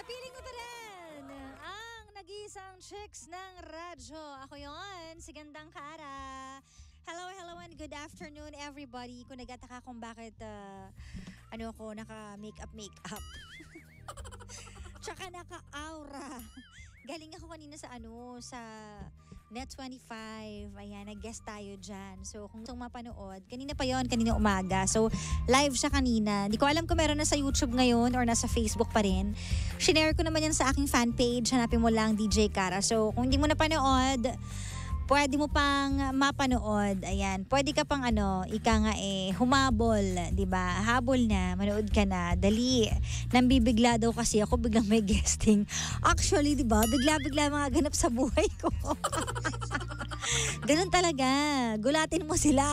Kapiling ko pa rin ang nag-iisang chicks ng radyo. Ako yon, si Gandang Kara. Hello and good afternoon everybody. Kung nagataka kung bakit ako naka-makeup. Tsaka naka-aura. Galing ako kanina sa Net25. Ayan, nag-guest tayo dyan. So, kung gustong mapanood, kanina umaga. So, live siya kanina. Di ko alam kung meron na sa YouTube ngayon or nasa Facebook pa rin. Shinare ko naman yan sa aking fan page. Hanapin mo lang DJ Kara. So, kung hindi mo napanood, pwede mo pang mapanood. Ayan, pwede ka pang humabol, 'di ba? Habol na, manood ka na. Dali. Nambibigla daw kasi ako, biglang may guesting. Actually, 'di ba? Bigla-bigla mga ganap sa buhay ko. Ganun talaga. Gulatin mo sila.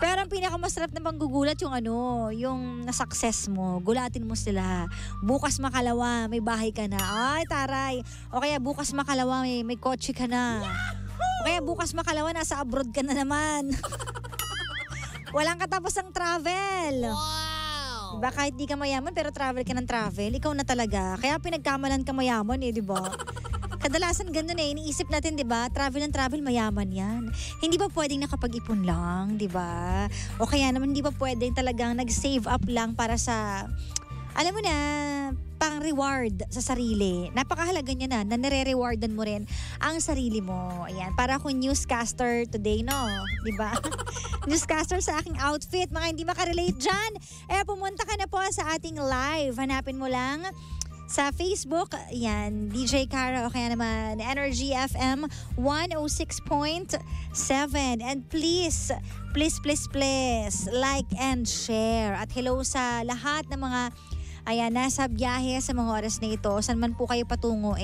Pero ang pinakamasarap na panggugulat yung na-success mo. Gulatin mo sila. Bukas makalawa, may bahay ka na. Ay, taray. O kaya bukas makalawa, may kotse ka na. O kaya bukas makalawa, nasa abroad ka na naman. Walang katapos ang travel. Wow! Diba, kahit di ka mayaman, pero travel ka ng travel, ikaw na talaga. Kaya pinagkamalan ka mayaman diba? Kadalasan ganun iniisip natin, 'di ba? Travel and travel, mayaman 'yan. Hindi ba pwedeng nakapag-ipon lang, 'di ba? O kaya naman hindi ba pwedeng talagang nag-save up lang para sa alam mo na, pang reward sa sarili. Napakahalaga niya na nare-rewardan mo rin ang sarili mo. Ayan, para akong newscaster today, no? 'Di ba? Newscaster sa aking outfit. Mga hindi makarelate dyan, pumunta ka na po sa ating live. Hanapin mo lang sa Facebook, yan, DJ Kara o kaya naman Energy FM 106.7. And please, like and share. At hello sa lahat ng mga nasa biyahe sa mga oras na ito. Saan man po kayo patungo,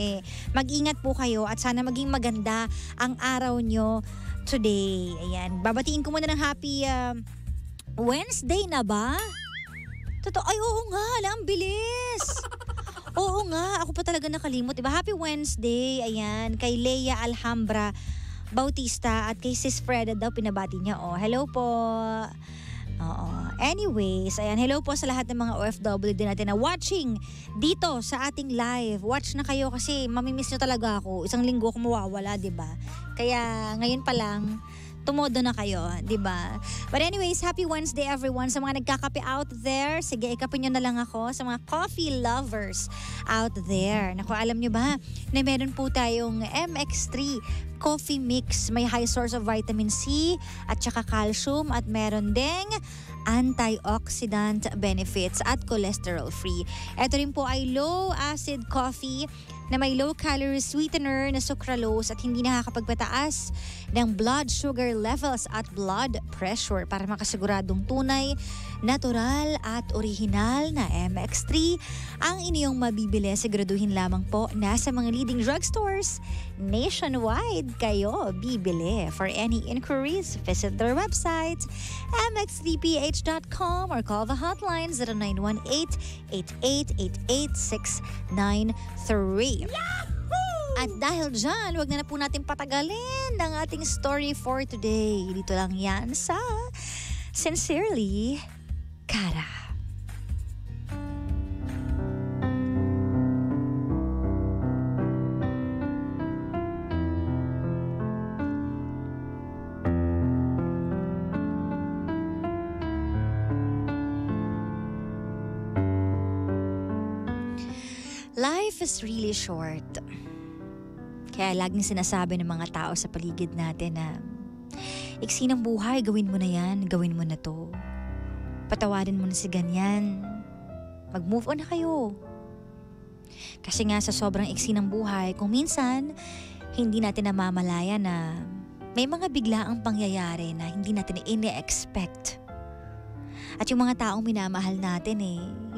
mag-ingat po kayo at sana maging maganda ang araw nyo today. Ayan, babatiin ko muna ng happy Wednesday na ba? Totoo, ay oo nga, ang bilis. Oo nga, ako pa talaga nakalimot. Diba? Happy Wednesday, ayan, kay Leia Alhambra Bautista at kay Sis Freda daw, pinabati niya. Hello po. Oo. Anyways, ayan, hello po sa lahat ng mga OFW din natin na watching dito sa ating live. Watch na kayo kasi mamimiss nyo talaga ako. Isang linggo ko mawawala, diba? Kaya ngayon pa lang, tumodo na kayo, di ba? But anyways, happy Wednesday everyone. Sa mga nagkakape out there, sige, ikapin nyo na lang ako. Sa mga coffee lovers out there. Naku, alam nyo ba na meron po tayong MX3 coffee mix. May high source of vitamin C at saka calcium at meron ding antioxidant benefits at cholesterol free. Ito rin po ay low acid coffee na may low-calorie sweetener na sucralose at hindi nakakapagpataas ng blood sugar levels at blood pressure para makasiguradong tunay, natural at orihinal na MX3 ang inyong mabibili. Siguraduhin lamang po na sa mga leading drugstores nationwide kayo bibili. For any inquiries, visit their website mx3ph.com or call the hotline 0918-8888-693. At dahil dyan, wag na po natin patagalin ang ating story for today. Dito lang yan sa Sincerely, Kara. Life is really short. Kaya laging sinasabi ng mga tao sa paligid natin na iksi ng buhay, gawin mo na yan, gawin mo na to. Patawarin mo na si ganyan. Mag-move on na kayo. Kasi nga sa sobrang iksi ng buhay, kung minsan hindi natin namamalaya na may mga biglaang pangyayari na hindi natin ine-expect. At yung mga taong minamahal natin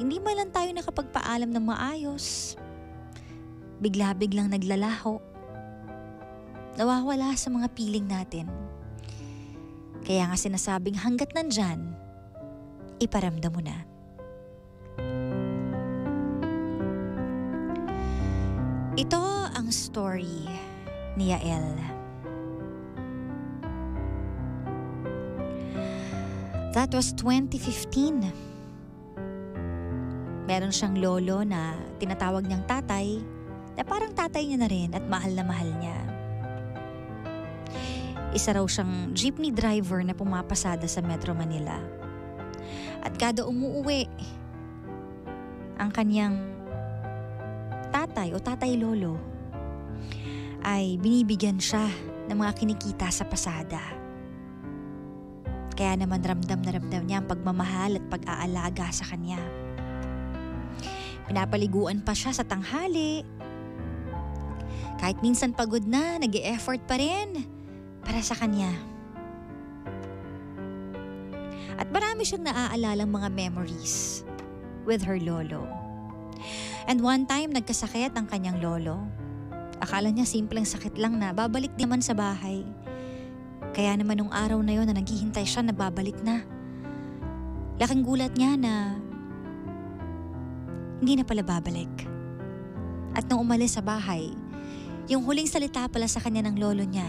hindi man lang tayo nakapagpaalam ng maayos. Bigla-biglang naglalaho. Nawawala sa mga piling natin. Kaya nga sinasabing hanggat nandyan, iparamdam mo na. Ito ang story ni Yael. That was 2015. meron siyang lolo na tinatawag niyang tatay, na parang tatay niya na rin at mahal na mahal niya. Isa raw siyang jeepney driver na pumapasada sa Metro Manila. At kada umuuwi, ang kanyang tatay o tatay lolo ay binibigyan siya ng mga kinikita sa pasada. Kaya naman ramdam na ramdam niya ang pagmamahal at pag-aalaga sa kanya. Pinapaliguan pa siya sa tanghali. Kahit minsan pagod na, nag-e-effort pa rin para sa kanya. At marami siyang naaalalang mga memories with her lolo. And one time, nagkasakit ang kanyang lolo. Akala niya simpleng sakit lang na babalik naman sa bahay. Kaya naman nung araw na yon na naghihintay siya na babalik na. Laking gulat niya na hindi na pala babalik. At nung umalis sa bahay, yung huling salita pala sa kanya ng lolo niya,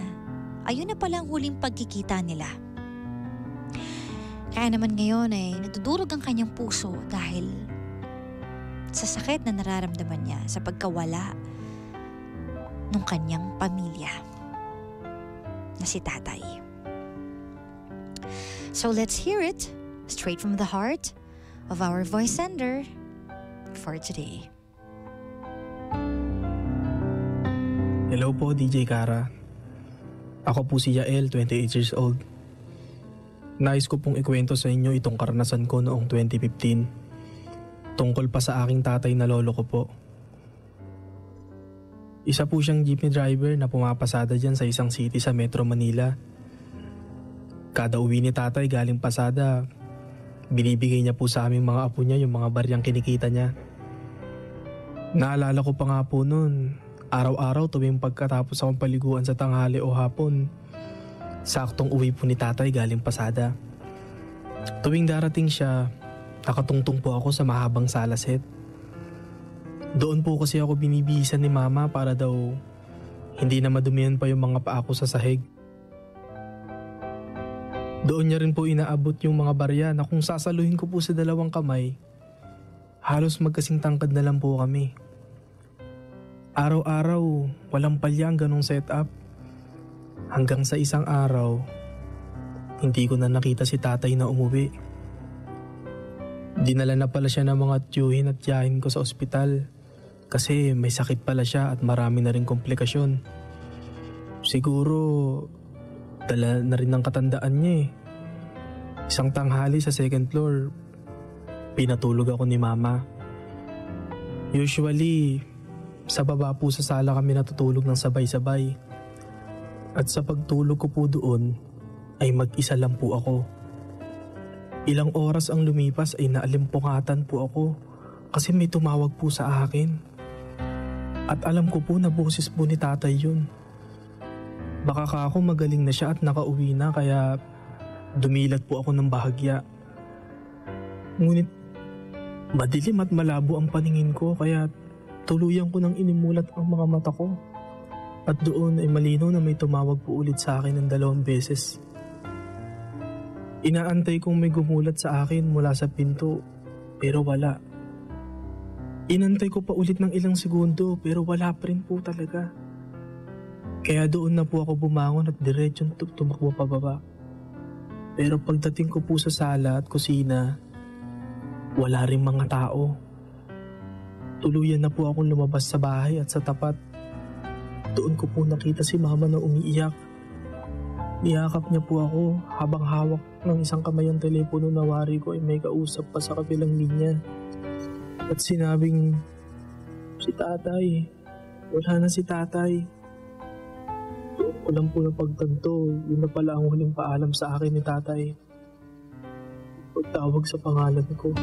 ayun na pala ang huling pagkikita nila. Kaya naman ngayon ay natudurog ang kanyang puso dahil sa sakit na nararamdaman niya sa pagkawala ng kanyang pamilya na si tatay. So let's hear it straight from the heart of our voice sender for today. Hello po, DJ Kara. Ako po si Yael, 28 years old. Nais ko pong ikwento sa inyo itong karanasan ko noong 2015. Tungkol pa sa aking tatay na lolo ko po. Isa po siyang jeepney driver na pumapasada dyan sa isang city sa Metro Manila. Kada uwi ni tatay galing pasada, binibigay niya po sa aming mga apo niya yung mga baryang kinikita niya. Naalala ko pa nga po noon, araw-araw tuwing pagkatapos akong paliguan sa tanghali o hapon, saktong uwi po ni tatay galing pasada. Tuwing darating siya, nakatungtong po ako sa mahabang salaset. Doon po kasi ako binibihisan ni mama para daw hindi na madumihan pa yung mga paa ko sa sahig. Doon niya rin po inaabot yung mga barya na kung sasaluhin ko po sa dalawang kamay, halos magkasing tangkad na lang po kami. Araw-araw, walang palyang ganong setup. Hanggang sa isang araw, hindi ko na nakita si tatay na umuwi. Dinala na pala siya ng mga tiyuhin at tiyahin ko sa ospital kasi may sakit pala siya at marami na rin komplikasyon. Siguro, dala na rin ng katandaan niya eh. Isang tanghali sa second floor, pinatulog ako ni mama. Usually, sa baba po sa sala kami natutulog ng sabay-sabay. At sa pagtulog ko po doon, ay mag-isa lang po ako. Ilang oras ang lumipas ay naalimpungatan po ako kasi may tumawag po sa akin. At alam ko po na boses po ni tatay yun. Baka ka ako magaling na siya at nakauwi na kaya dumilat po ako ng bahagya. Ngunit madilim at malabo ang paningin ko kaya tuluyan ko nang inimulat ang mga mata ko. At doon ay malinaw na may tumawag po ulit sa akin ng 2 beses. Inaantay kong may gumulat sa akin mula sa pinto pero wala. Inantay ko pa ulit ng ilang segundo pero wala pa rin po talaga. Kaya doon na po ako bumangon at diretsong tumakbo pababa. Pero pagdating ko po sa sala at kusina, wala rin mga tao. Tuluyan na po akong lumabas sa bahay at sa tapat. Doon ko po nakita si mama na umiiyak. Niyakap niya po ako habang hawak ng isang kamay ang telepono na wari ko ay may kausap pa sa kabilang linya. At sinabing, si tatay, wala na si tatay. Doon ko lang po napagtanto, yun na pala ang huling paalam sa akin ni tatay. Pagtawag sa pangalan ko.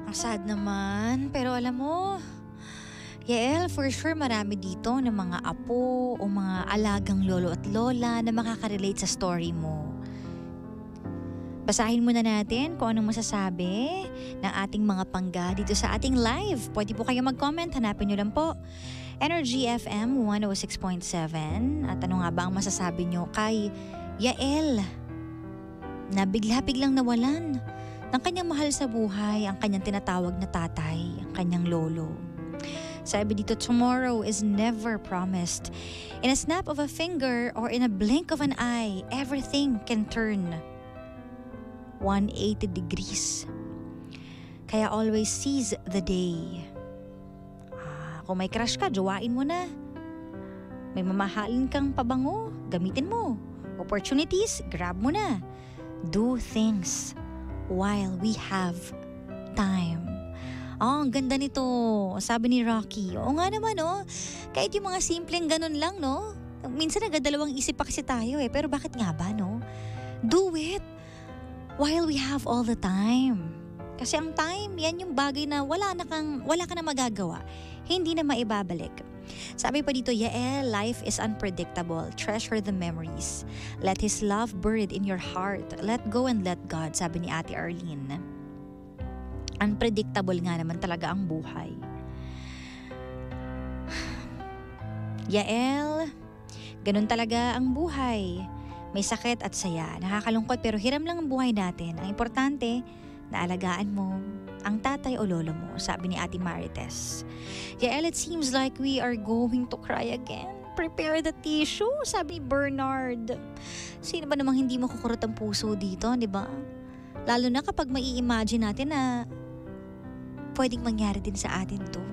Ang sad naman, pero alam mo, Yael, for sure marami dito ng mga apo o mga alagang lolo at lola na makaka-relate sa story mo. Basahin muna natin kung anong masasabi ng ating mga pangga dito sa ating live. Pwede po kayo mag-comment, hanapin nyo lang po Energy FM 106.7. At ano nga ba ang masasabi nyo kay Yael na bigla-biglang nawalan ng kanyang mahal sa buhay, ang kanyang tinatawag na tatay, ang kanyang lolo. Sabi dito, tomorrow is never promised. In a snap of a finger or in a blink of an eye, everything can turn 180 degrees. Kaya always seize the day. Kung may crush ka, jowain mo na. May mamahalin kang pabango, gamitin mo. Opportunities, grab mo na. Do things while we have time. Ang ganda nito. Sabi ni Rocky. Oo nga naman, Kahit yung mga simpleng ganun lang, Minsan nagadalawang isip pa kasi tayo, Pero bakit nga ba, Do it while we have all the time. Kasi ang time, yan yung bagay na wala ka na magagawa. Hindi na maibabalik. Sabi pa dito, Yael, life is unpredictable. Treasure the memories. Let His love bird in your heart. Let go and let God, sabi ni Ate Arlene. Unpredictable nga naman talaga ang buhay. Yael, ganun talaga ang buhay. May sakit at saya. Nakakalungkot pero hiram lang ang buhay natin. Ang importante, naalagaan mo ang tatay o lolo mo, sabi ni Ate Marites. Yael, it seems like we are going to cry again. Prepare the tissue, sabi ni Bernard. Sino ba namang hindi makukurot ang puso dito, di ba? Lalo na kapag mai-imagine natin na pwedeng mangyari din sa atin to.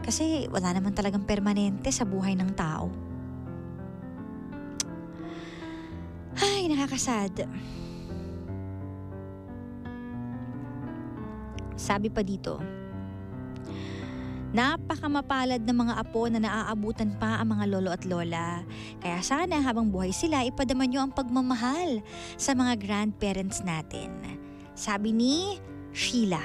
Kasi wala naman talagang permanente sa buhay ng tao. Ay, nakakasad. Sabi pa dito, napakamapalad ng mga apo na naaabutan pa ang mga lolo at lola. Kaya sana habang buhay sila, ipadama nyo ang pagmamahal sa mga grandparents natin. Sabi ni Sheila.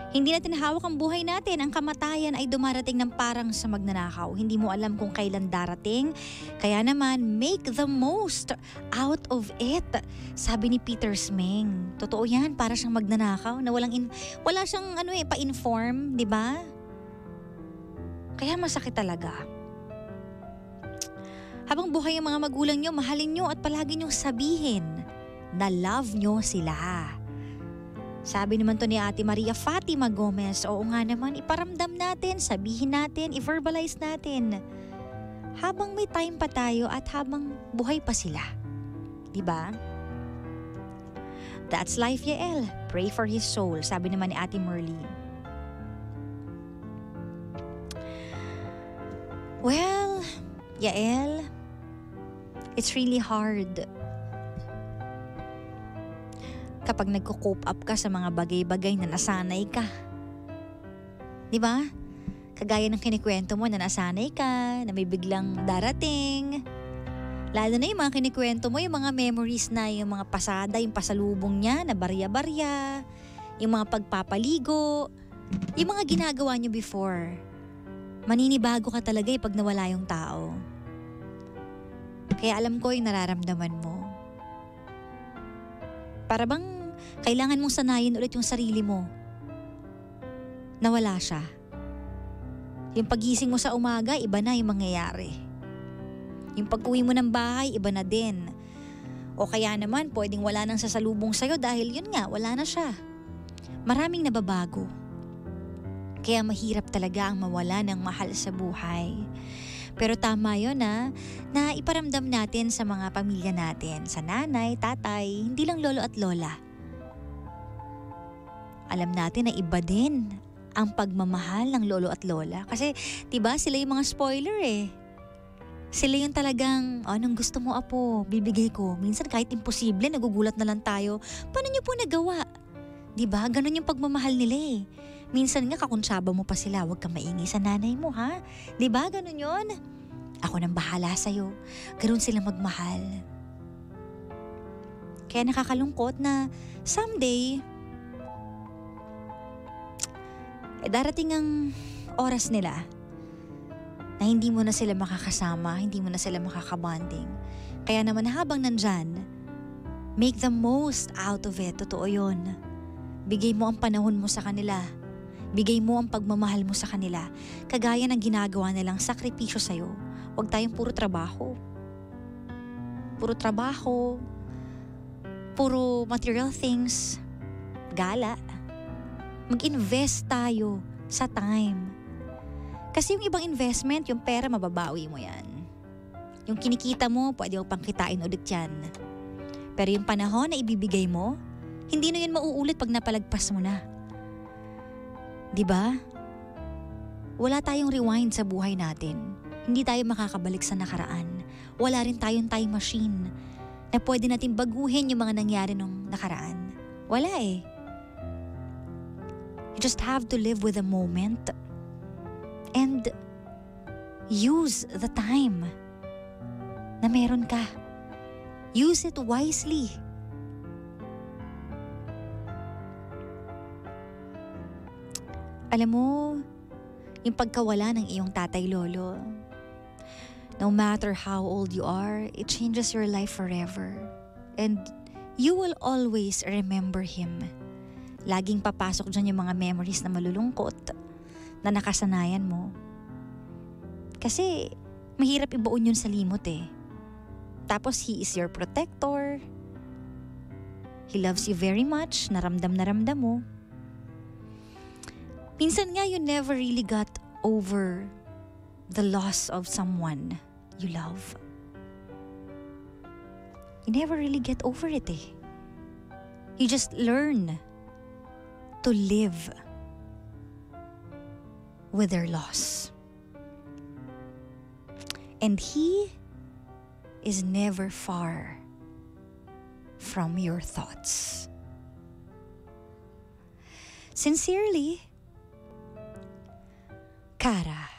Hindi natin hawak ang buhay natin. Ang kamatayan ay dumarating ng parang sa magnanakaw. Hindi mo alam kung kailan darating. Kaya naman, make the most out of it. Sabi ni Peter Smeng. Totoo yan, para siyang magnanakaw na wala siyang pa-inform, di ba? Kaya masakit talaga. Habang buhay ang mga magulang nyo, mahalin nyo at palagi nyong sabihin na love nyo sila. Sabi naman to ni Ate Maria Fatima Gomez, oo nga naman, iparamdam natin, sabihin natin, i-verbalize natin. Habang may time pa tayo at habang buhay pa sila. Diba? That's life, Yael. Pray for his soul, sabi naman ni Ate Merly. Well, Yael, it's really hard kapag nagko-cope up ka sa mga bagay-bagay na nasanay ka. Diba? Kagaya ng kinikwento mo na nasanay ka, na may biglang darating. Lalo na yung mga kinikwento mo, yung mga memories na, yung mga pasada, yung pasalubong niya na barya-barya, yung mga pagpapaligo, yung mga ginagawa niyo before. Maninibago ka talaga pag nawala yung tao. Kaya alam ko yung nararamdaman mo. Para bang kailangan mong sanayin ulit yung sarili mo na wala siya. Yung pagising mo sa umaga, iba na yung mangyayari. Yung pag-uwi mo ng bahay, iba na din. O kaya naman, pwedeng wala nang sasalubong sa'yo dahil yun nga, wala na siya. Maraming nababago. Kaya mahirap talaga ang mawala ng mahal sa buhay. Pero tama yun na iparamdam natin sa mga pamilya natin, sa nanay, tatay, hindi lang lolo at lola. Alam natin na iba din ang pagmamahal ng lolo at lola. Kasi, diba, sila yung mga spoiler Sila yung talagang, anong gusto mo apo, bibigay ko. Minsan kahit imposible, nagugulat na lang tayo. Paano niyo po nagawa? Diba, ganun yung pagmamahal nila Minsan nga kakuntsaba mo pa sila, huwag kang maingay sa nanay mo ha. Diba, ganun yun? Ako nang bahala sa'yo. Ganun sila magmahal. Kaya nakakalungkot na someday, darating ang oras nila na hindi mo na sila makakasama, hindi mo na sila makakabonding. Kaya naman habang nandyan, make the most out of it. Totoo yun. Bigay mo ang panahon mo sa kanila. Bigay mo ang pagmamahal mo sa kanila, kagaya ng ginagawa nilang sakripisyo sa'yo. Huwag tayong puro trabaho. Puro trabaho, puro material things, gala. Mag-invest tayo sa time. Kasi yung ibang investment, yung pera, mababawi mo yan. Yung kinikita mo, pwede mo pang kitain ulit yan. Pero yung panahon na ibibigay mo, hindi na yun mauulit pag napalagpas mo na. Diba? Wala tayong rewind sa buhay natin. Hindi tayo makakabalik sa nakaraan. Wala rin tayong time machine na pwede natin baguhin yung mga nangyari nung nakaraan. Wala eh. You just have to live with the moment and use the time na meron ka. Use it wisely. Alam mo, yung pagkawala ng iyong tatay-lolo, no matter how old you are, it changes your life forever. And you will always remember him. Laging papasok dyan yung mga memories na malulungkot na nakasanayan mo. Kasi mahirap ibaon yun sa limot eh. Tapos he is your protector. He loves you very much. Naramdam mo. Minsan nga you never really got over the loss of someone you love. You never really get over it eh. You just learn to live with their loss. And he is never far from your thoughts. Sincerely, Kara.